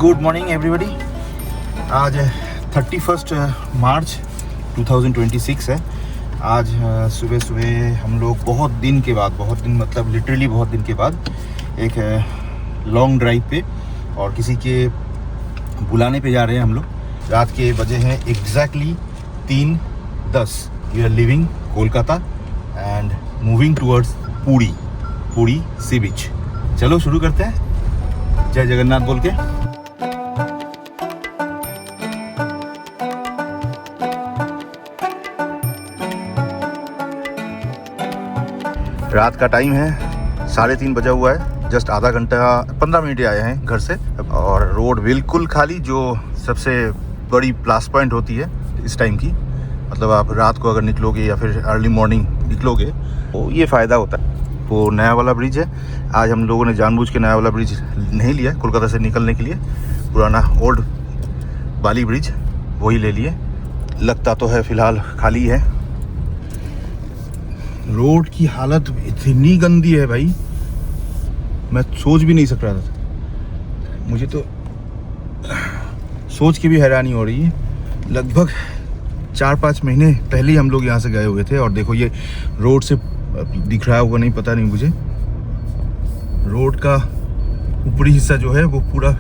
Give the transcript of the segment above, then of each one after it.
Good morning everybody. आज 31 मार्च 2026 है। आज सुबह सुबह हम लोग बहुत दिन मतलब लिटरली बहुत दिन के बाद एक लॉन्ग ड्राइव पे और किसी के बुलाने पे जा रहे हैं हम लोग। रात के बजे हैं exactly 3:10। We are living Kolkata and moving towards Puri sea बीच। चलो शुरू करते हैं, जय जगन्नाथ बोल के। रात का टाइम है 3:30 बजा हुआ है। जस्ट आधा घंटा 15 मिनट आए हैं घर से और रोड बिल्कुल खाली, जो सबसे बड़ी प्लस पॉइंट होती है इस टाइम की। मतलब आप रात को अगर निकलोगे या फिर अर्ली मॉर्निंग निकलोगे तो ये फ़ायदा होता है। वो नया वाला ब्रिज है। आज हम लोगों ने जानबूझ के नया वाला ब्रिज नहीं लिया कोलकाता से निकलने के लिए। पुराना ओल्ड बाली ब्रिज वही ले लिए। लगता तो है फ़िलहाल खाली है। रोड की हालत इतनी गंदी है भाई, मैं सोच भी नहीं सक रहा था। मुझे तो सोच के भी हैरानी हो रही है। लगभग 4-5 महीने पहले ही हम लोग यहाँ से गए हुए थे और देखो ये रोड से दिख रहा होगा, नहीं पता नहीं मुझे। रोड का ऊपरी हिस्सा जो है वो पूरा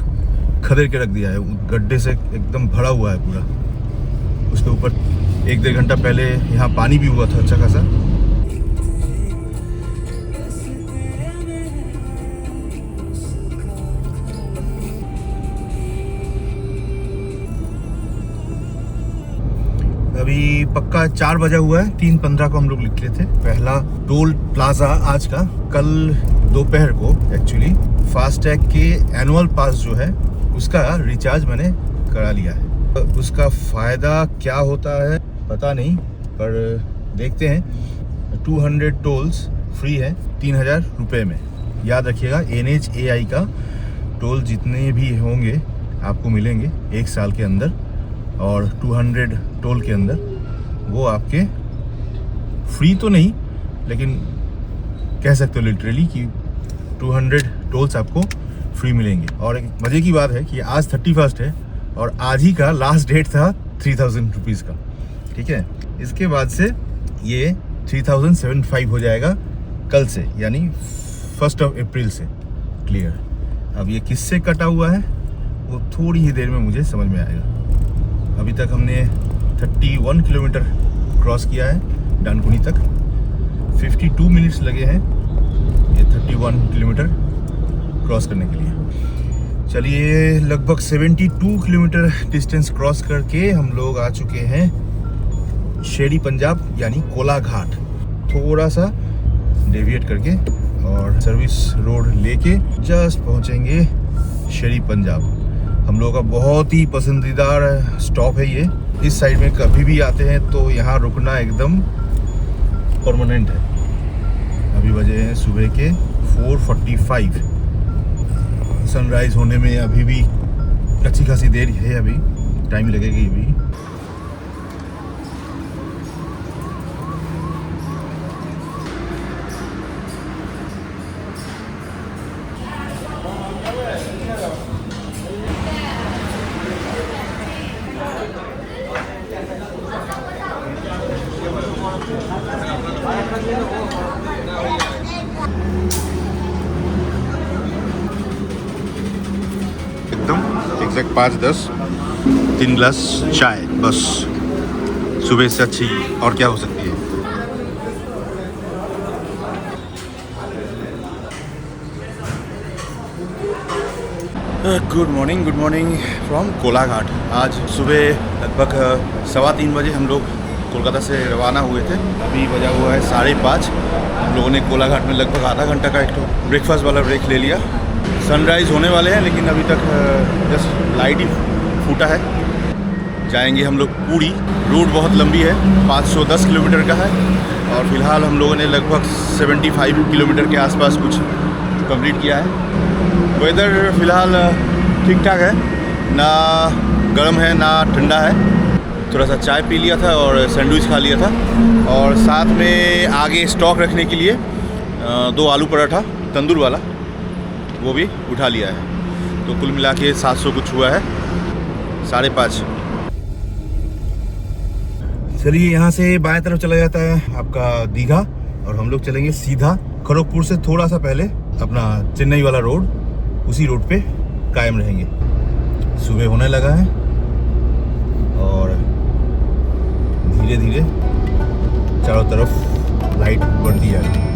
खदेड़ के रख दिया है, गड्ढे से एकदम भरा हुआ है पूरा। उसके ऊपर 1-1.5 घंटा पहले यहाँ पानी भी हुआ था अच्छा खासा। अभी पक्का 4 बजा हुआ है। 3:15 को हम लोग निकले थे। पहला टोल प्लाजा आज का। कल दोपहर को एक्चुअली फास्टैग के एनुअल पास जो है उसका रिचार्ज मैंने करा लिया है। उसका फ़ायदा क्या होता है पता नहीं, पर देखते हैं। 200 टोल्स फ्री है 3000 रुपये में। याद रखिएगा NHAI का टोल जितने भी होंगे आपको मिलेंगे 1 साल के अंदर, और 200 टोल के अंदर वो आपके फ्री तो नहीं, लेकिन कह सकते हो लिटरली कि 200 टोल्स आपको फ्री मिलेंगे। और एक मज़े की बात है कि आज 31 है और आज ही का लास्ट डेट था 3000 रुपीज़ का। ठीक है, इसके बाद से ये 3075 हो जाएगा कल से, यानी 1 अप्रैल से। क्लियर। अब ये किससे कटा हुआ है वो थोड़ी ही देर में मुझे समझ में आएगा। अभी तक हमने 31 किलोमीटर क्रॉस किया है डानकुनी तक। 52 मिनट्स लगे हैं ये 31 किलोमीटर क्रॉस करने के लिए। चलिए, लगभग 72 किलोमीटर डिस्टेंस क्रॉस करके हम लोग आ चुके हैं शेरी पंजाब, यानी कोलाघाट। थोड़ा सा डेविएट करके और सर्विस रोड लेके जस्ट पहुंचेंगे शेरी पंजाब। हम लोगों का बहुत ही पसंदीदा स्टॉप है ये। इस साइड में कभी भी आते हैं तो यहाँ रुकना एकदम परमानेंट है। अभी बजे हैं सुबह के 4:45। सनराइज होने में अभी भी अच्छी खासी देर है, अभी टाइम लगेगी अभी। एकदम एग्जैक्ट 5:10, 3 गिलास चाय बस। सुबह से अच्छी और क्या हो सकती है। Good morning from Kolaghat. आज सुबह लगभग 3:15 बजे हम लोग कोलकाता से रवाना हुए थे। अभी बजा हुआ है 5:30। हम लोगों ने कोलाघाट में लगभग आधा घंटा का एक ब्रेकफास्ट वाला ब्रेक ले लिया। सनराइज़ होने वाले हैं लेकिन अभी तक जस्ट लाइट ही फूटा है। जाएंगे हम लोग पूरी। रूट बहुत लंबी है, 510 किलोमीटर का है और फिलहाल हम लोगों ने लगभग 75 किलोमीटर के आसपास कुछ कंप्लीट किया है। वेदर फ़िलहाल ठीक ठाक है, ना गर्म है ना ठंडा है। थोड़ा सा चाय पी लिया था और सैंडविच खा लिया था, और साथ में आगे स्टॉक रखने के लिए 2 आलू पराठा तंदूर वाला वो भी उठा लिया है। तो कुल मिला के 700 कुछ हुआ है, 5.5। चलिए यहाँ से बाएं तरफ चला जाता है आपका दीघा और हम लोग चलेंगे सीधा खड़गपुर से थोड़ा सा पहले अपना चेन्नई वाला रोड, उसी रोड पे कायम रहेंगे। सुबह होने लगा है और धीरे धीरे चारों तरफ लाइट बढ़ती जा रही है।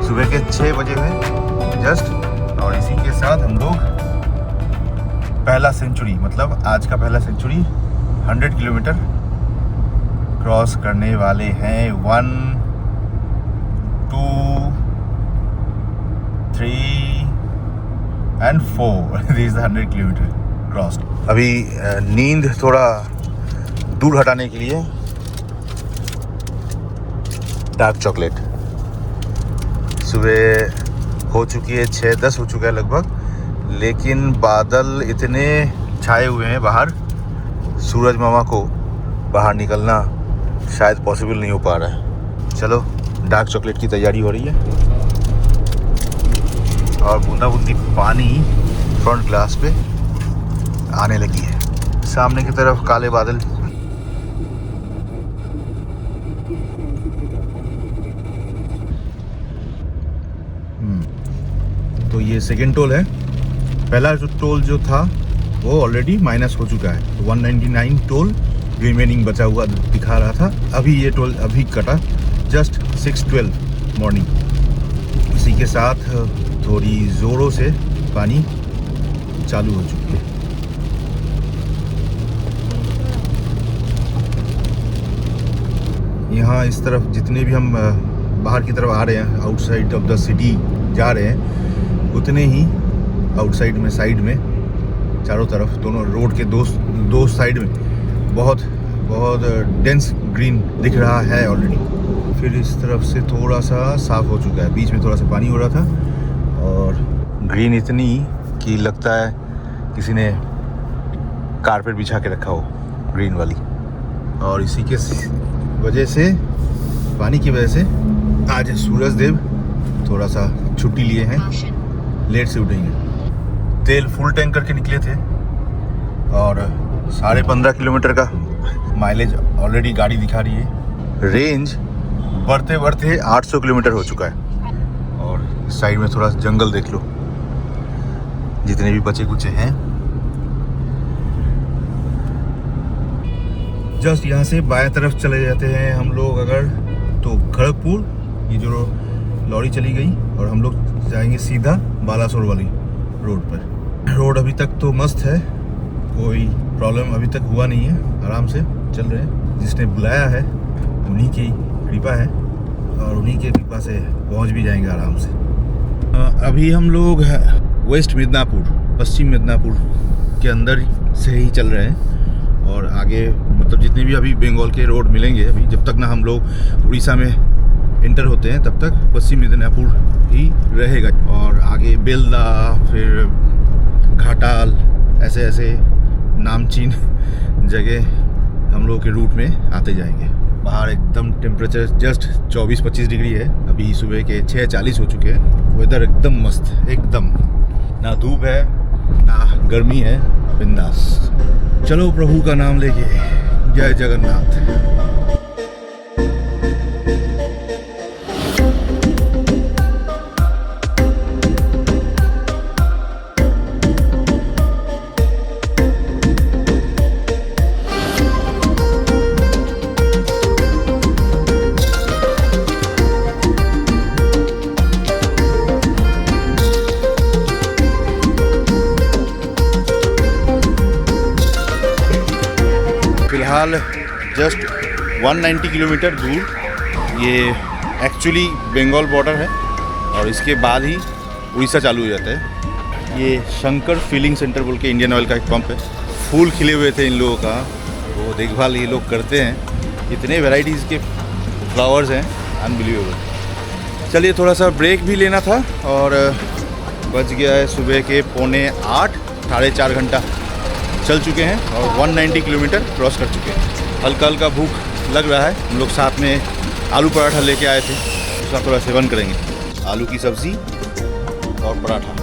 सुबह के 6 बजे हुए जस्ट, और इसी के साथ हम लोग पहला सेंचुरी, मतलब आज का पहला सेंचुरी 100 किलोमीटर क्रॉस करने वाले हैं। 1 2 3 and 4 this is 100 kilometre cross. अभी नींद थोड़ा दूर हटाने के लिए डार्क चॉकलेट। सुबह हो चुकी है 6:10 हो चुका है लगभग, लेकिन बादल इतने छाए हुए हैं बाहर, सूरज मामा को बाहर निकलना शायद पॉसिबल नहीं हो पा रहा है। चलो डार्क चॉकलेट की तैयारी हो रही है और बूंदा बूंदी पानी फ्रंट ग्लास पे आने लगी है। सामने की तरफ काले बादल। तो ये सेकेंड टोल है। पहला जो टोल जो था वो ऑलरेडी माइनस हो चुका है, तो 199 टोल रिमेनिंग बचा हुआ दिखा रहा था। अभी ये टोल अभी कटा, जस्ट 6:12 मॉर्निंग। इसी के साथ थोड़ी ज़ोरों से पानी चालू हो चुकी है। यहाँ इस तरफ जितने भी हम बाहर की तरफ आ रहे हैं, आउटसाइड ऑफ द सिटी जा रहे हैं, उतने ही आउटसाइड में, साइड में, चारों तरफ दोनों रोड के दो साइड में बहुत बहुत डेंस ग्रीन दिख रहा है ऑलरेडी। फिर इस तरफ से थोड़ा सा साफ हो चुका है, बीच में थोड़ा सा पानी हो रहा था और ग्रीन इतनी कि लगता है किसी ने कारपेट बिछा के रखा हो, ग्रीन वाली। और इसी के वजह से, पानी की वजह से आज सूरज देव थोड़ा सा छुट्टी लिए हैं, लेट से उठेंगे। तेल फुल टैंक करके निकले थे और 15.5 किलोमीटर का माइलेज ऑलरेडी गाड़ी दिखा रही है। रेंज बढ़ते बढ़ते 800 किलोमीटर हो चुका है। और इस साइड में थोड़ा जंगल देख लो, जितने भी बचे कुचे हैं। जस्ट यहाँ से बाएं तरफ चले जाते हैं हम लोग अगर, तो खड़गपुर, ये जो लॉरी चली गई और हम लोग जाएंगे सीधा बालासोर वाली रोड पर। रोड अभी तक तो मस्त है, कोई प्रॉब्लम अभी तक हुआ नहीं है, आराम से चल रहे हैं। जिसने बुलाया है उन्हीं की कृपा है और उन्हीं की कृपा से पहुंच भी जाएंगे आराम से। अभी हम लोग वेस्ट मिदनापुर, पश्चिम मिदनापुर के अंदर से ही चल रहे हैं और आगे मतलब जितने भी अभी बंगाल के रोड मिलेंगे, अभी जब तक ना हम लोग उड़ीसा में इंटर होते हैं तब तक पश्चिम मिदनापुर ही रहेगा। और आगे बेलदा, फिर घाटाल, ऐसे ऐसे नामचीन जगह हम लोग के रूट में आते जाएंगे। बाहर एकदम टेम्परेचर जस्ट 24-25 डिग्री है, अभी सुबह के 6:40 हो चुके हैं। वेदर एकदम मस्त, एकदम ना धूप है ना गर्मी है, बिंदास। चलो प्रभु का नाम लेके, जय जगन्नाथ। फिलहाल जस्ट 190 किलोमीटर दूर ये एक्चुअली बंगाल बॉर्डर है और इसके बाद ही उड़ीसा चालू हो जाता है। ये शंकर फिलिंग सेंटर बोल के इंडियन ऑयल का एक पंप है। फूल खिले हुए थे इन लोगों का, वो देखभाल ये लोग करते हैं। इतने वैरायटीज़ के फ्लावर्स हैं, अनबिलीवेबल। चलिए थोड़ा सा ब्रेक भी लेना था और बज गया है सुबह के 7:45, 4.5 घंटा चल चुके हैं और 190 किलोमीटर क्रॉस कर चुके हैं। हल्का हल्का भूख लग रहा है। हम लोग साथ में आलू पराठा लेके आए थे, उसका थोड़ा सेवन करेंगे। आलू की सब्ज़ी और पराठा।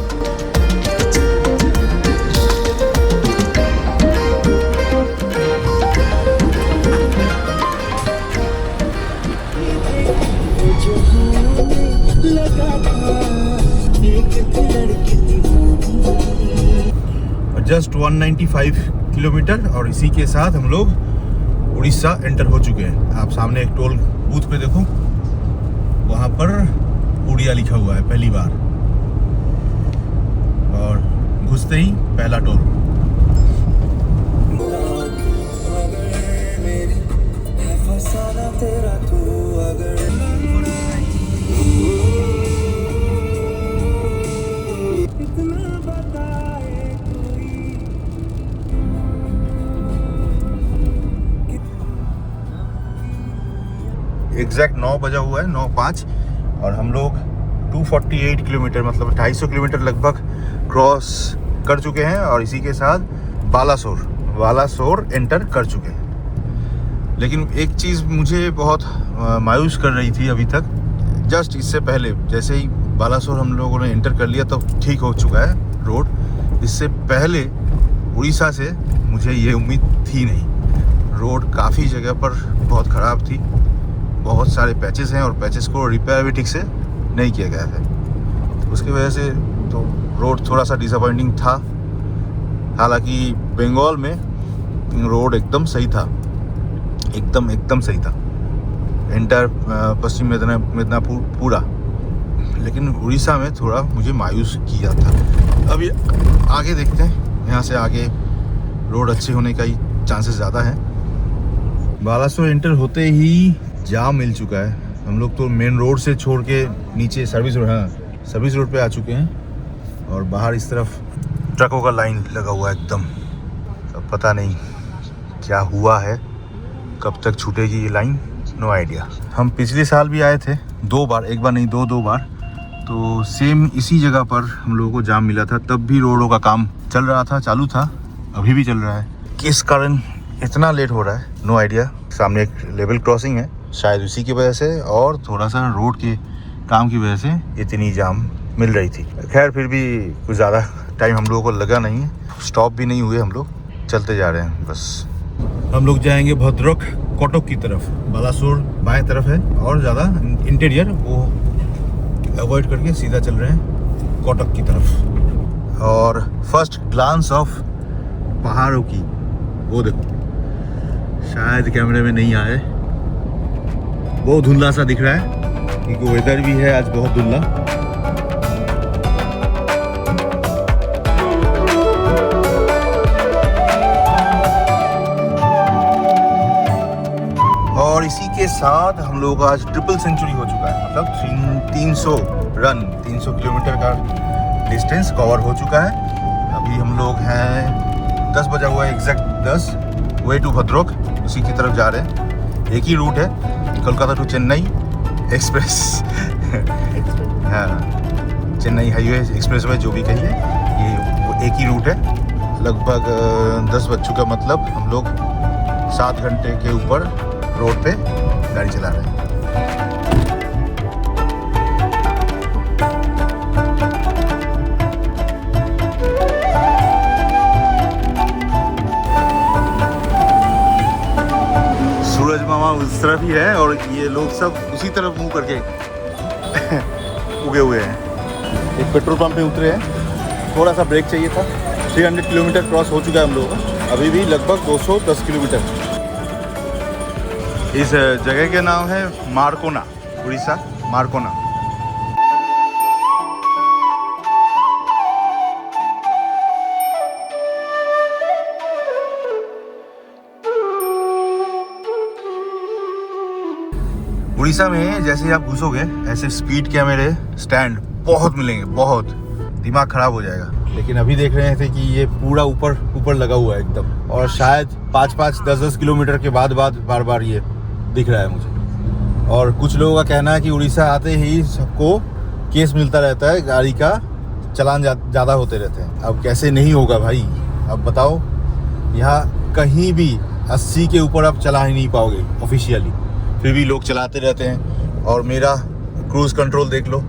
जस्ट 195 किलोमीटर और इसी के साथ हम लोग उड़ीसा एंटर हो चुके हैं। आप सामने एक टोल बूथ पे देखो, वहाँ पर उड़िया लिखा हुआ है पहली बार, और घुसते ही पहला टोल। एग्जैक्ट 9 बजा हुआ है, 9:05, और हम लोग 248 किलोमीटर मतलब 250 किलोमीटर लगभग क्रॉस कर चुके हैं और इसी के साथ बालासोर एंटर कर चुके हैं। लेकिन एक चीज़ मुझे बहुत मायूस कर रही थी अभी तक। जस्ट इससे पहले जैसे ही बालासोर हम लोगों ने एंटर कर लिया तो ठीक हो चुका है रोड। इससे पहले उड़ीसा से मुझे ये उम्मीद थी नहीं। रोड काफ़ी जगह पर बहुत ख़राब थी, बहुत सारे पैचेस हैं और पैचेस को रिपेयर भी ठीक से नहीं किया गया है। उसकी वजह से तो रोड थोड़ा सा डिसअपॉइंटिंग था। हालांकि बंगाल में रोड एकदम सही था, एकदम सही था, एंटर पश्चिम मिदनापुर पूरा। लेकिन उड़ीसा में थोड़ा मुझे मायूस किया था। अभी आगे देखते हैं, यहाँ से आगे रोड अच्छे होने का ही चांसेस ज़्यादा है। बालासोर एंटर होते ही जाम मिल चुका है। हम लोग तो मेन रोड से छोड़ के नीचे सर्विस रोड पे आ चुके हैं और बाहर इस तरफ ट्रकों का लाइन लगा हुआ है एकदम। अब पता नहीं क्या हुआ है, कब तक छूटेगी ये लाइन, नो आइडिया। हम पिछले साल भी आए थे 2 बार, एक बार नहीं दो बार, तो सेम इसी जगह पर हम लोगों को जाम मिला था। तब भी रोडों का काम चल रहा था, चालू था, अभी भी चल रहा है। किस कारण इतना लेट हो रहा है, नो आइडिया। सामने एक लेवल क्रॉसिंग है, शायद उसी की वजह से और थोड़ा सा रोड के काम की वजह से इतनी जाम मिल रही थी। खैर फिर भी कुछ ज़्यादा टाइम हम लोगों को लगा नहीं है, स्टॉप भी नहीं हुए, हम लोग चलते जा रहे हैं बस। हम लोग जाएंगे भद्रक कोटक की तरफ। बालासोर बाएं तरफ है और ज़्यादा इंटीरियर वो अवॉइड करके सीधा चल रहे हैं कोटक की तरफ। और फर्स्ट ग्लांस ऑफ पहाड़ों की वो देखो, शायद कैमरे में नहीं आए, बहुत धुंधला सा दिख रहा है क्योंकि वेदर भी है आज बहुत धुंधला। और इसी के साथ हम लोग आज ट्रिपल सेंचुरी हो चुका है, मतलब 300 किलोमीटर का डिस्टेंस कवर हो चुका है। अभी हम लोग हैं 10 बजा हुआ है, एग्जैक्ट 10, वे टू भद्रक, उसी की तरफ जा रहे हैं। एक ही रूट है, कोलकाता टू चेन्नई एक्सप्रेस हाँ, चेन्नई हाईवे एक्सप्रेस वे जो भी कहिए, ये वो एक ही रूट है। लगभग 10 बज चुका, मतलब हम लोग 7 घंटे के ऊपर रोड पे गाड़ी चला रहे हैं। सूरज मामा उस तरफ ही है और ये लोग सब उसी तरफ मुंह करके उगे हुए हैं। एक पेट्रोल पंप पे उतरे हैं, थोड़ा सा ब्रेक चाहिए था। 300 किलोमीटर क्रॉस हो चुका है हम लोगों का, अभी भी लगभग 210 किलोमीटर। इस जगह के नाम है मारकोना, उड़ीसा मारकोना। उड़ीसा में जैसे आप घुसोगे ऐसे स्पीड कैमरे स्टैंड बहुत मिलेंगे, बहुत दिमाग खराब हो जाएगा। लेकिन अभी देख रहे थे कि ये पूरा ऊपर लगा हुआ है एकदम, और शायद 5-5, 10-10 किलोमीटर के बाद बार बार ये दिख रहा है मुझे। और कुछ लोगों का कहना है कि उड़ीसा आते ही सबको केस मिलता रहता है, गाड़ी का चलान ज़्यादा होते रहते हैं। अब कैसे नहीं होगा भाई, अब बताओ। यहाँ कहीं भी 80 के ऊपर आप चला ही नहीं पाओगे ऑफिशियली, फिर भी लोग चलाते रहते हैं। और मेरा क्रूज़ कंट्रोल देख लो,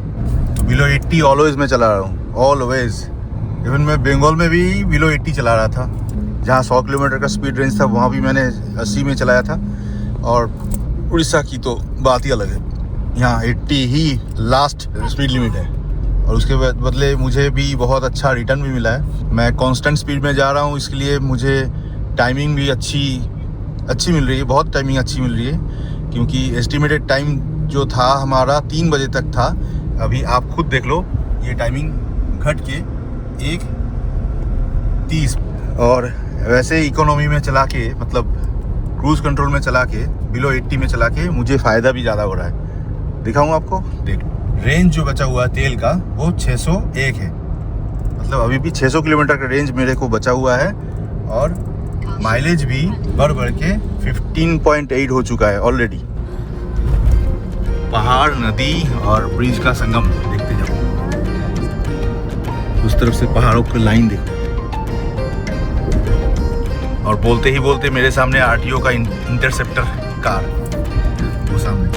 बिलो 80 ऑलवेज मैं चला रहा हूँ, ऑलवेज। इवन मैं बंगाल में भी बिलो 80 चला रहा था, जहाँ 100 किलोमीटर का स्पीड रेंज था वहाँ भी मैंने 80 में चलाया था। और उड़ीसा की तो बात ही अलग है, यहाँ 80 ही लास्ट स्पीड लिमिट है। और उसके बदले मुझे भी बहुत अच्छा रिटर्न भी मिला है। मैं कांस्टेंट स्पीड में जा रहा हूँ, इसलिए मुझे टाइमिंग भी अच्छी मिल रही है, बहुत टाइमिंग अच्छी मिल रही है। क्योंकि एस्टिमेटेड टाइम जो था हमारा 3 बजे तक था, अभी आप खुद देख लो ये टाइमिंग घट के 1:30। और वैसे इकोनॉमी में चला के, मतलब क्रूज़ कंट्रोल में चला के, बिलो 80 में चला के मुझे फ़ायदा भी ज़्यादा हो रहा है। दिखाऊँ आपको, देख। रेंज जो बचा हुआ है तेल का वो 601 है, मतलब अभी भी 600 किलोमीटर का रेंज मेरे को बचा हुआ है। और माइलेज भी बढ़ के 15.8 हो चुका है ऑलरेडी। पहाड़, नदी और ब्रिज का संगम देखते जाओ, उस तरफ से पहाड़ों की लाइन देखो। और बोलते ही बोलते मेरे सामने आरटीओ का इंटरसेप्टर कार, वो सामने।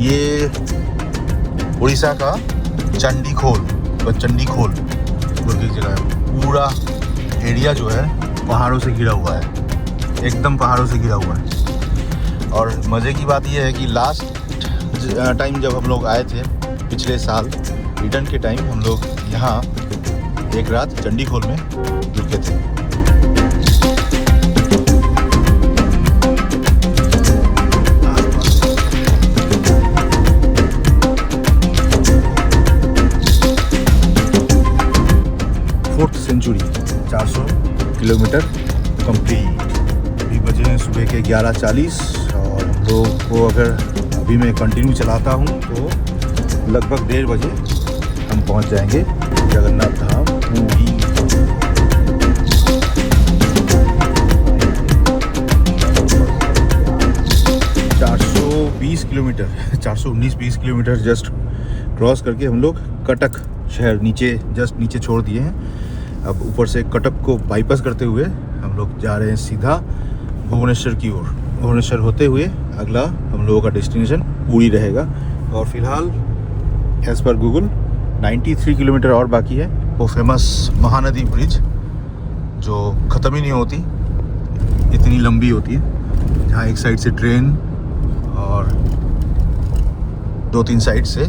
ये उड़ीसा का चंडीखोल बोल की जगह है। पूरा एरिया जो है पहाड़ों से घिरा हुआ है, एकदम पहाड़ों से घिरा हुआ है। और मज़े की बात यह है कि लास्ट टाइम जब हम लोग आए थे पिछले साल, रिटर्न के टाइम हम लोग यहाँ एक रात चंडीखोल में रुके थे। Century 400 kilometre complete. अभी बजे हैं सुबह के 11:40 और हम लोग को अगर अभी मैं कंटिन्यू चलाता हूँ तो लगभग 1:30 बजे हम पहुँच जाएंगे Jagannath Dham Puri. Kilometer 419-20 kilometer just cross करके हम लोग कटक शहर जस्ट नीचे छोड़ दिए हैं। अब ऊपर से कटक को बाईपास करते हुए हम लोग जा रहे हैं सीधा भुवनेश्वर की ओर। भुवनेश्वर होते हुए अगला हम लोगों का डेस्टिनेशन पुरी रहेगा। और फिलहाल एज पर गूगल 93 किलोमीटर और बाकी है। वो फेमस महानदी ब्रिज जो ख़त्म ही नहीं होती, इतनी लंबी होती है, जहाँ एक साइड से ट्रेन और 2-3 साइड से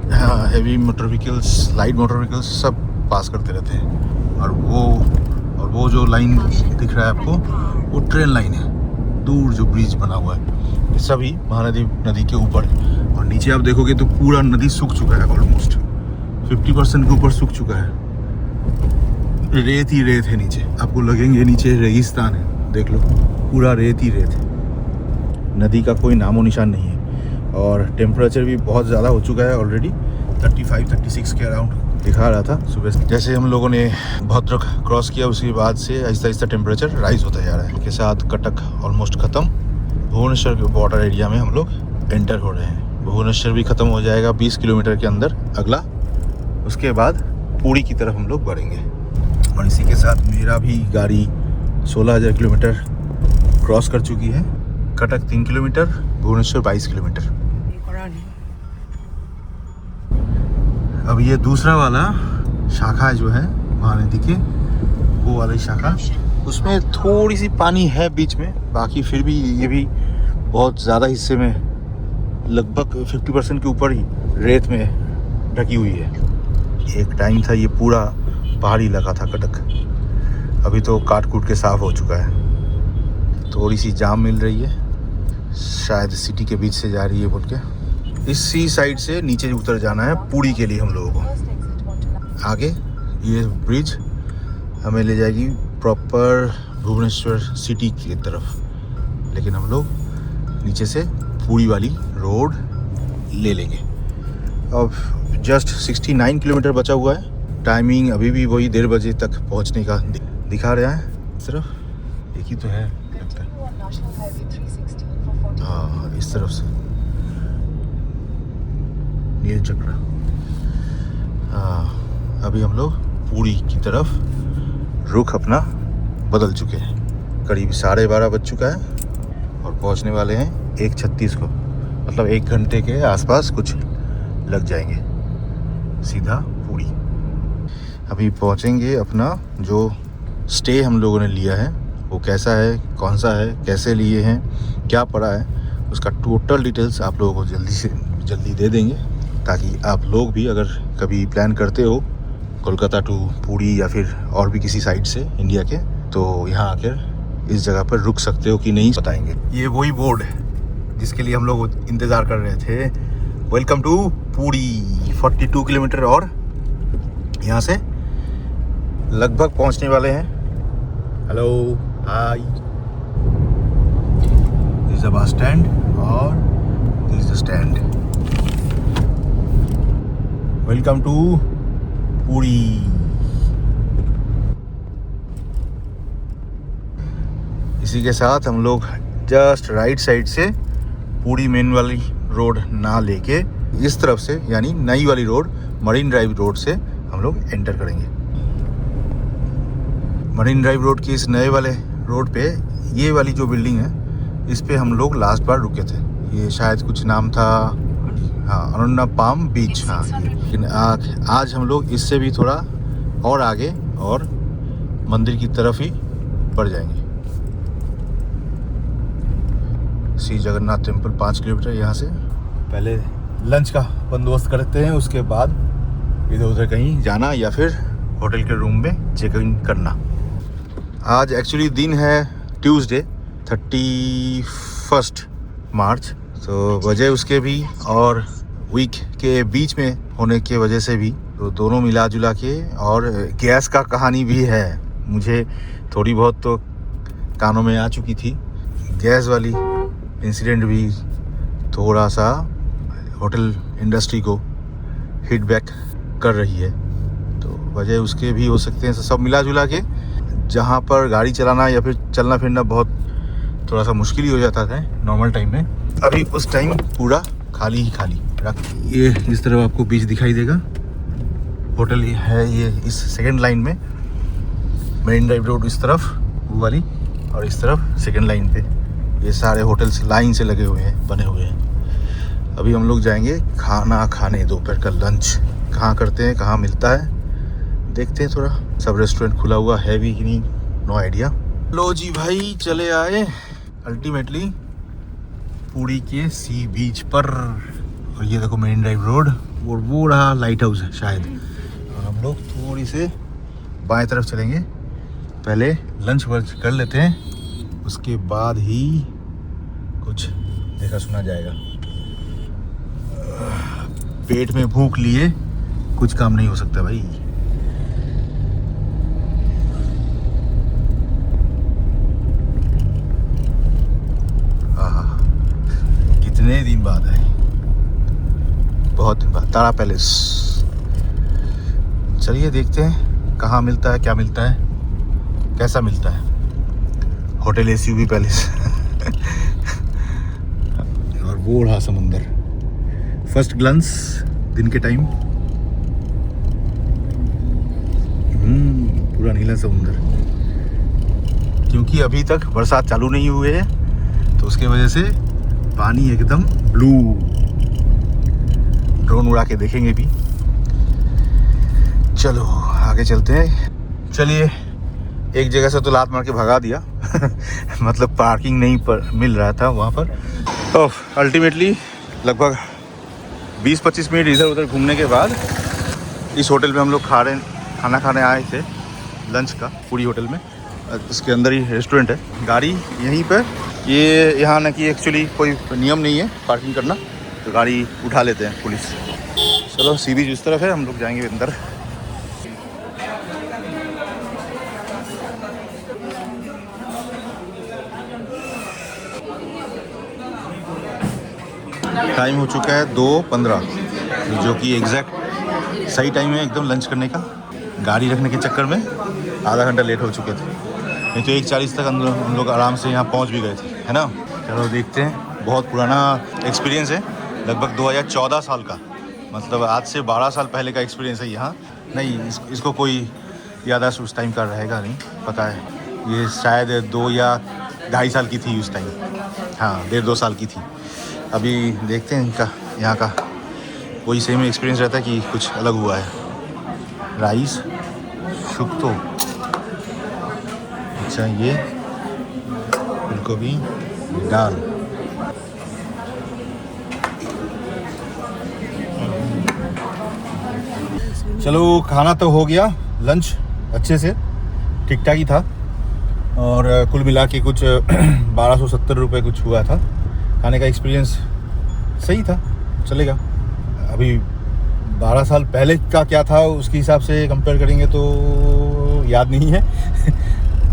heavy motor vehicles, light motor vehicles सब पास करते रहते हैं। और वो जो लाइन दिख रहा है आपको, वो ट्रेन लाइन है, दूर जो ब्रिज बना हुआ है। ये सभी महानदी नदी के ऊपर है। और नीचे आप देखोगे तो पूरा नदी सूख चुका है, ऑलमोस्ट 50% के ऊपर सूख चुका है। रेत ही रेत है नीचे, आपको लगेंगे नीचे रेगिस्तान है। देख लो, पूरा रेत ही रेत है, नदी का कोई नामो निशान नहीं है। और टेम्परेचर भी बहुत ज़्यादा हो चुका है ऑलरेडी, 35-36 के अराउंड दिखा रहा था सुबह। जैसे हम लोगों ने भद्रक क्रॉस किया उसके बाद से आहिस्ता आहिस्ता टेम्परेचर राइज होता जा रहा है। के साथ कटक ऑलमोस्ट ख़त्म, भुवनेश्वर के बॉर्डर एरिया में हम लोग एंटर हो रहे हैं। भुवनेश्वर भी ख़त्म हो जाएगा 20 किलोमीटर के अंदर अगला। उसके बाद पुरी की तरफ हम लोग बढ़ेंगे। और इसी के साथ मेरा भी गाड़ी 16,000 किलोमीटर क्रॉस कर चुकी है। Cuttack 3 kilometre, Bhubaneswar 22 kilometre. अब ये दूसरा वाला शाखा जो है महानदी के, वो वाली शाखा, उसमें थोड़ी सी पानी है बीच में, बाकी फिर भी ये भी बहुत ज़्यादा हिस्से में लगभग 50% के ऊपर ही रेत में ढकी हुई है। एक टाइम था ये पूरा पहाड़ी इलाका था कटक, अभी तो काट कूट के साफ़ हो चुका है। थोड़ी सी जाम मिल रही है, शायद सिटी के बीच से जा रही है बोल के। इसी साइड से नीचे उतर जाना है पुरी के लिए हम लोगों को। आगे ये ब्रिज हमें ले जाएगी प्रॉपर भुवनेश्वर सिटी की तरफ, लेकिन हम लोग नीचे से पुरी वाली रोड ले लेंगे। अब जस्ट 69 किलोमीटर बचा हुआ है। टाइमिंग अभी भी वही 1:30 बजे तक पहुंचने का दिखा रहा है। सिर्फ एक ही तो है लगता है, हाँ इस तरफ से नील चक्र। हाँ अभी हम लोग पुरी की तरफ रुख अपना बदल चुके हैं। करीब 12:30 बज चुका है और पहुंचने वाले हैं 1:36 को, मतलब 1 घंटे के आसपास कुछ लग जाएंगे सीधा पुरी। अभी पहुंचेंगे। अपना जो स्टे हम लोगों ने लिया है वो कैसा है, कौन सा है, कैसे लिए हैं, क्या पड़ा है, उसका टोटल डिटेल्स आप लोगों को जल्दी से जल्दी दे देंगे, ताकि आप लोग भी अगर कभी प्लान करते हो कोलकाता टू पुरी या फिर और भी किसी साइड से इंडिया के, तो यहाँ आकर इस जगह पर रुक सकते हो कि नहीं बताएंगे। ये वही बोर्ड है जिसके लिए हम लोग इंतज़ार कर रहे थे। Welcome to Puri. 42 किलोमीटर और यहाँ से लगभग पहुँचने वाले हैं। Hello hi, this is the bus stand और this is the stand. Welcome to Puri. इसी के साथ हम लोग जस्ट राइट साइड से पुरी मेन वाली रोड ना लेके इस तरफ से, यानी नई वाली रोड मरीन ड्राइव रोड से हम लोग एंटर करेंगे। मरीन ड्राइव रोड की इस नए वाले रोड पे ये वाली जो बिल्डिंग है, इस पे हम लोग लास्ट बार रुके थे। ये शायद कुछ नाम था, हाँ अरुणा पाम बीच। हाँ लेकिन आज हम लोग इससे भी थोड़ा और आगे और मंदिर की तरफ ही बढ़ जाएंगे। श्री जगन्नाथ टेम्पल 5 किलोमीटर यहाँ से। पहले लंच का बंदोबस्त करते हैं, उसके बाद इधर उधर कहीं जाना या फिर होटल के रूम में चेक इन करना। आज एक्चुअली दिन है ट्यूसडे 31 मार्च, तो वजह उसके भी और वीक के बीच में होने के वजह से भी, तो दोनों मिला जुला के, और गैस का कहानी भी है। मुझे थोड़ी बहुत तो कानों में आ चुकी थी। गैस वाली इंसिडेंट भी थोड़ा सा होटल इंडस्ट्री को हिट बैक कर रही है, तो वजह उसके भी हो सकते हैं। सब मिला जुला के जहाँ पर गाड़ी चलाना या फिर चलना फिरना बहुत थोड़ा सा मुश्किल ही हो जाता था नॉर्मल टाइम में, अभी उस टाइम पूरा खाली ही खाली। ये इस तरफ आपको बीच दिखाई देगा, होटल है ये इस सेकंड लाइन में। मरीन ड्राइव रोड इस तरफ वो वाली, और इस तरफ सेकंड लाइन पे ये सारे होटल्स लाइन से लगे हुए हैं, बने हुए हैं। अभी हम लोग जाएंगे खाना खाने, दोपहर का लंच कहाँ करते हैं, कहाँ मिलता है देखते हैं। थोड़ा सब रेस्टोरेंट खुला हुआ है भी कि नहीं, नो आइडिया। लो जी भाई, चले आए अल्टीमेटली पुरी के सी बीच पर। और ये देखो मेन ड्राइव रोड, वो रहा लाइट हाउस है शायद। और हम लोग थोड़ी से बाएं तरफ चलेंगे, पहले लंच वर्च कर लेते हैं, उसके बाद ही कुछ देखा सुना जाएगा। पेट में भूख लिए कुछ काम नहीं हो सकता भाई। कितने दिन बाद आए, बहुत दिन बाद। तारा पैलेस, चलिए देखते हैं कहाँ मिलता है, क्या मिलता है, कैसा मिलता है। होटल एसयूवी पैलेस और वो रहा समुंदर। फर्स्ट ग्लंस दिन के टाइम, पूरा नीला समुंदर। क्योंकि अभी तक बरसात चालू नहीं हुए है, तो उसके वजह से पानी एकदम ब्लू। ड्रोन उड़ा के देखेंगे भी। चलो आगे चलते हैं। चलिए, एक जगह से तो लात मार के भगा दिया मतलब पार्किंग नहीं पर मिल रहा था वहाँ पर। तो अल्टीमेटली लगभग 20-25 मिनट इधर उधर घूमने के बाद इस होटल में हम लोग खाना खाने आए थे लंच का, पूरी होटल में। इसके अंदर ही रेस्टोरेंट है। गाड़ी यहीं पर, ये यहाँ ना कि एक्चुअली कोई नियम नहीं है पार्किंग करना, तो गाड़ी उठा लेते हैं पुलिस। चलो सी बीच इस तरफ है, हम लोग जाएंगे अंदर। टाइम हो चुका है 2:15, जो कि एग्जैक्ट सही टाइम है एकदम लंच करने का। गाड़ी रखने के चक्कर में आधा घंटा लेट हो चुके थे, नहीं तो 1:40 तक हम लोग आराम से यहाँ पहुँच भी गए थे, है ना। चलो देखते हैं, बहुत पुराना एक्सपीरियंस है, लगभग 2014 साल का, मतलब आज से 12 साल पहले का एक्सपीरियंस है यहाँ। नहीं इसको कोई याददाश्त उस टाइम का रहेगा नहीं, पता है। ये शायद 2 या 2.5 साल की थी उस टाइम, हाँ 1.5-2 साल की थी। अभी देखते हैं इनका यहाँ का वही सेम एक्सपीरियंस रहता है कि कुछ अलग हुआ है। राइस शुक्तो, अच्छा ये फूलगोभी, दाल। चलो खाना तो हो गया, लंच अच्छे से ठीक ठाक ही था, और कुल मिला के कुछ 1270 रुपये कुछ हुआ था। खाने का एक्सपीरियंस सही था, चलेगा। अभी 12 साल पहले का क्या था उसके हिसाब से कंपेयर करेंगे तो याद नहीं है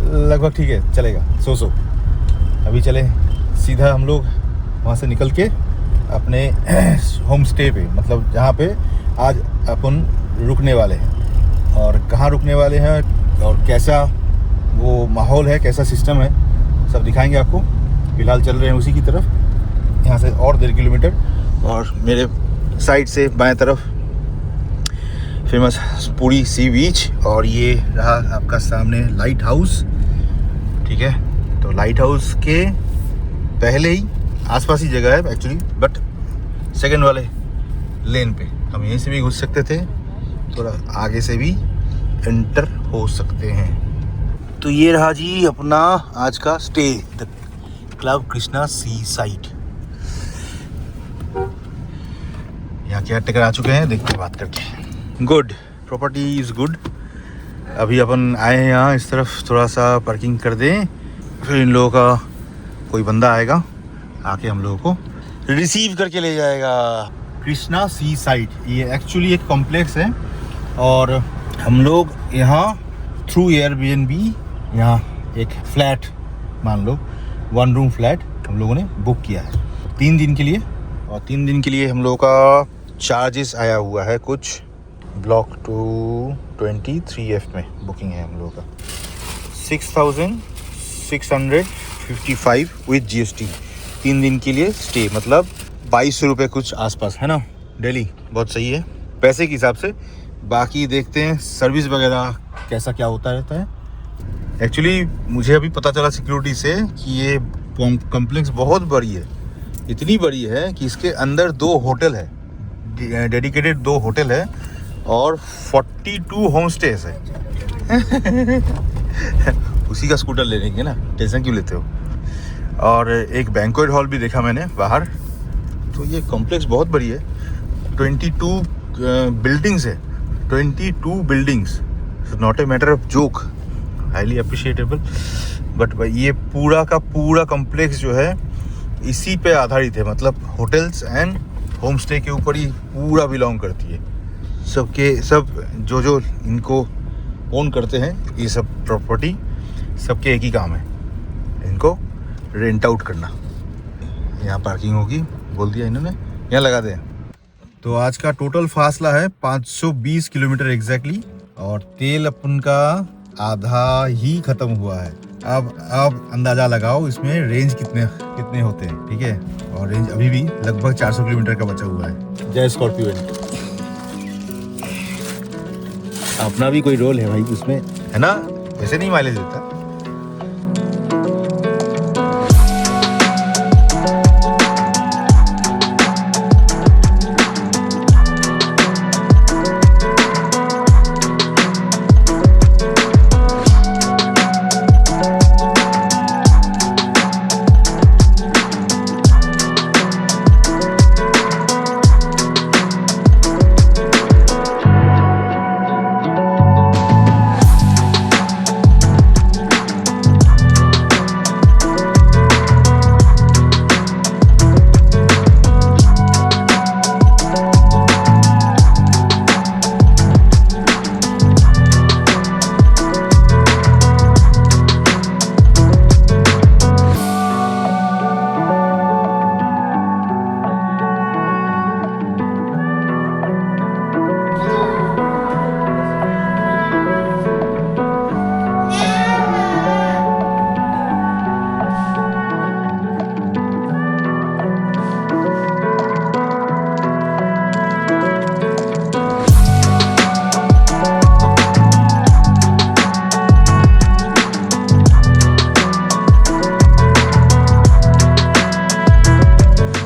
लगभग ठीक है, चलेगा। सो अभी चले सीधा हम लोग वहाँ से निकल के अपने होम स्टे पे, मतलब जहाँ पे आज अपन रुकने वाले हैं, और कहाँ रुकने वाले हैं और कैसा वो माहौल है, कैसा सिस्टम है, सब दिखाएंगे आपको। फ़िलहाल चल रहे हैं उसी की तरफ, यहाँ से और 1.5 किलोमीटर, और मेरे साइड से बाएं तरफ फेमस पूरी सी बीच, और ये रहा आपका सामने लाइट हाउस, ठीक है। तो लाइट हाउस के पहले ही आसपास ही जगह है एक्चुअली, बट सेकंड वाले लेन पे हम यहीं से भी घुस सकते थे, थोड़ा आगे से भी एंटर हो सकते हैं। तो ये रहा जी अपना आज का stay, the club Krishna sea side. यहाँ के टिकट आ चुके हैं, देखते हैं बात करके। Good, property is good. अभी अपन आए हैं यहाँ इस तरफ, थोड़ा सा पार्किंग कर दें, फिर इन लोगों का कोई बंदा आएगा, आके हम लोगों को रिसीव करके ले जाएगा। कृष्णा सी साइड ये एक्चुअली एक कॉम्प्लेक्स है, और हम लोग यहाँ थ्रू एयरबीएनबी यहाँ एक फ्लैट, मान लो 1 रूम फ्लैट हम लोगों ने बुक किया है 3 दिन के लिए, और 3 दिन के लिए हम लोगों का चार्जेस आया हुआ है कुछ, ब्लॉक 223F में बुकिंग है हम लोगों का 6,655 विद GST। 3 दिन के लिए स्टे, मतलब 2200 रुपये कुछ आसपास, है ना। डेली बहुत सही है पैसे के हिसाब से। बाकी देखते हैं सर्विस वगैरह कैसा क्या होता रहता है। एक्चुअली मुझे अभी पता चला सिक्योरिटी से कि ये कॉम्प्लेक्स बहुत बड़ी है, इतनी बड़ी है कि इसके अंदर 2 होटल है, डेडिकेटेड 2 होटल है, और 42 होम स्टेज है उसी का स्कूटर ले लेंगे ना, टेंशन क्यों लेते हो। और एक बैंक्वेट हॉल भी देखा मैंने बाहर। तो ये कॉम्प्लेक्स बहुत बड़ी है, 22 बिल्डिंग्स है, 22 buildings, not a matter of joke, highly appreciable. But ये पूरा का पूरा कॉम्प्लेक्स जो है इसी पे आधारित है, मतलब होटल्स एंड होम स्टे के ऊपर ही पूरा बिलोंग करती है। सबके सब जो इनको ओन करते हैं, ये सब प्रॉपर्टी सबके एक ही काम है, इनको रेंट आउट करना। यहाँ पार्किंग होगी, बोल दिया इन्होंने, यहाँ लगा दें। तो आज का टोटल फासला है 520 किलोमीटर एग्जैक्टली, और तेल अपन का आधा ही खत्म हुआ है। अब अंदाजा लगाओ इसमें रेंज कितने होते हैं, ठीक है। और रेंज अभी भी लगभग 400 किलोमीटर का बचा हुआ है। जय स्कॉर्पियो, अपना भी कोई रोल है भाई उसमें, है ना, वैसे नहीं माइलेज देता।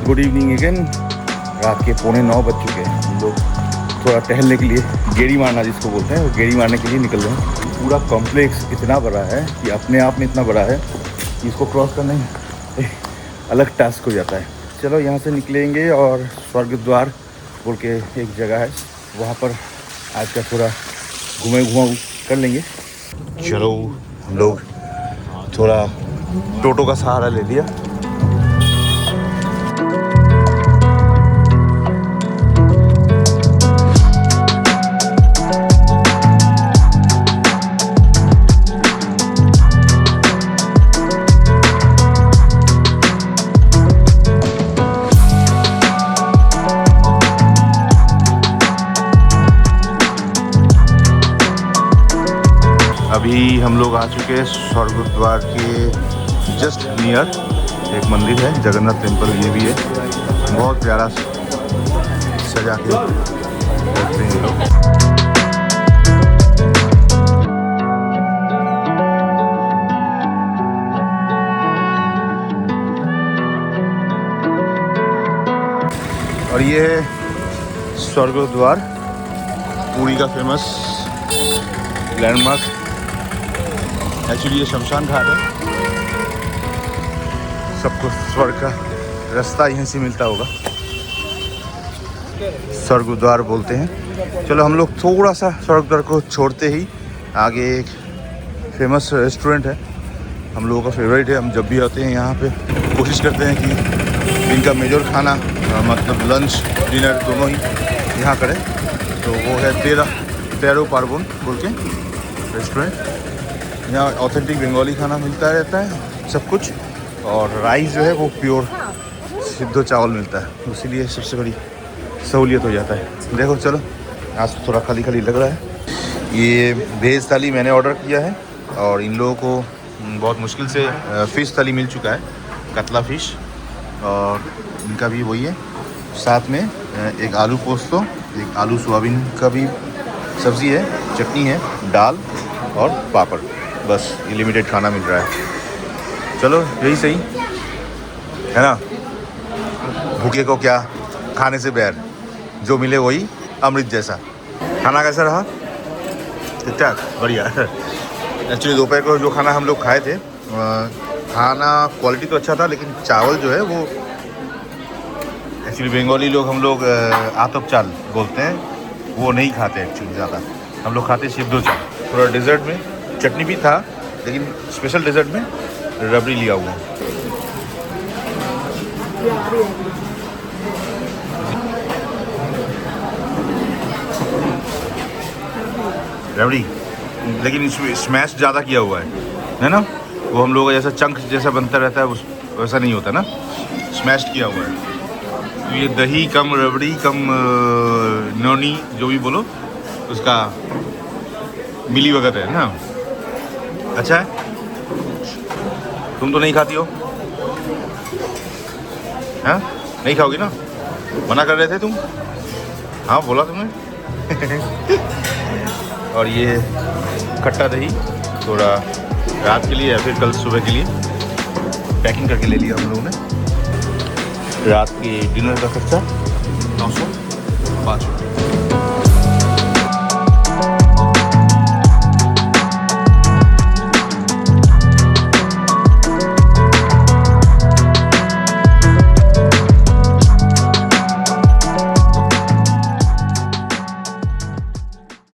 Good evening again. रात के 8:45 बज चुके हैं। हम लोग थोड़ा टहलने के लिए, गेड़ी मारना जिसको बोलते हैं, वो गेड़ी मारने के लिए निकल रहे हैं। पूरा कॉम्प्लेक्स इतना बड़ा है कि अपने आप में इतना बड़ा है कि इसको क्रॉस करना ही अलग टास्क हो जाता है। चलो यहाँ से निकलेंगे और स्वर्ग द्वार बोल के एक जगह है, वहाँ पर आज का थोड़ा घुमा कर लेंगे। चलो हम लोग थोड़ा टोटो का सहारा ले लिया। अभी हम लोग आ चुके हैं स्वर्ग द्वार के जस्ट नियर एक मंदिर है, जगन्नाथ टेम्पल। ये भी है, बहुत प्यारा सजा के रखते हैं लोग। और ये है स्वर्ग द्वार, पुरी का फेमस लैंडमार्क। एक्चुअली ये शमशान घाट है। सबको स्वर्ग का रास्ता यहीं से मिलता होगा, स्वर्ग द्वार बोलते हैं। चलो हम लोग थोड़ा सा स्वर्ग द्वार को छोड़ते ही आगे एक फेमस रेस्टोरेंट है, हम लोगों का फेवरेट है। हम जब भी आते हैं यहाँ पे कोशिश करते हैं कि दिन का मेजर खाना मतलब लंच डिनर दोनों ही यहाँ करें। तो वो है तेरो पार्वण बोल के रेस्टोरेंट। यहाँ ऑथेंटिक बंगाली खाना मिलता रहता है सब कुछ, और राइस जो है वो प्योर सिद्धो चावल मिलता है, इसीलिए सबसे बड़ी सहूलियत हो जाता है। देखो चलो, आज थोड़ा खाली खाली लग रहा है। ये वेज थाली मैंने ऑर्डर किया है और इन लोगों को बहुत मुश्किल से फ़िश थाली मिल चुका है, कतला फ़िश, और इनका भी वही है। साथ में एक आलू पोस्तो, एक आलू सोयाबीन का भी सब्ज़ी है, चटनी है, दाल और पापड़। बस ये लिमिटेड खाना मिल रहा है। चलो यही सही है ना, भूखे को क्या खाने से बैर, जो मिले वही अमृत जैसा। खाना कैसा रहा? ठीक ठाक, बढ़िया। एक्चुअली दोपहर को जो खाना हम लोग खाए थे, खाना क्वालिटी तो अच्छा था, लेकिन चावल जो है वो एक्चुअली बंगाली लोग, हम लोग आतप चाल बोलते हैं, वो नहीं खाते एक्चुअली ज़्यादा। हम लोग खाते सिद्धो चाल। थोड़ा डेजर्ट में चटनी भी था, लेकिन स्पेशल डेजर्ट में रबड़ी लिया हुआ है। रबड़ी, लेकिन इसमें स्मैश ज़्यादा किया हुआ है ना। वो हम लोग का जैसा चंक जैसा बनता रहता है, उस वैसा नहीं होता ना, स्मैश किया हुआ है। तो ये दही कम रबड़ी कम नोनी जो भी बोलो उसका मिली वगैरह है ना। अच्छा है। तुम तो नहीं खाती हो? हाँ, नहीं खाओगी ना? मना कर रहे थे तुम? हाँ बोला तुमने। और ये खट्टा दही थोड़ा रात के लिए या फिर कल सुबह के लिए पैकिंग करके ले लिया हम लोगों ने। रात के डिनर का खर्चा 905 रुपये।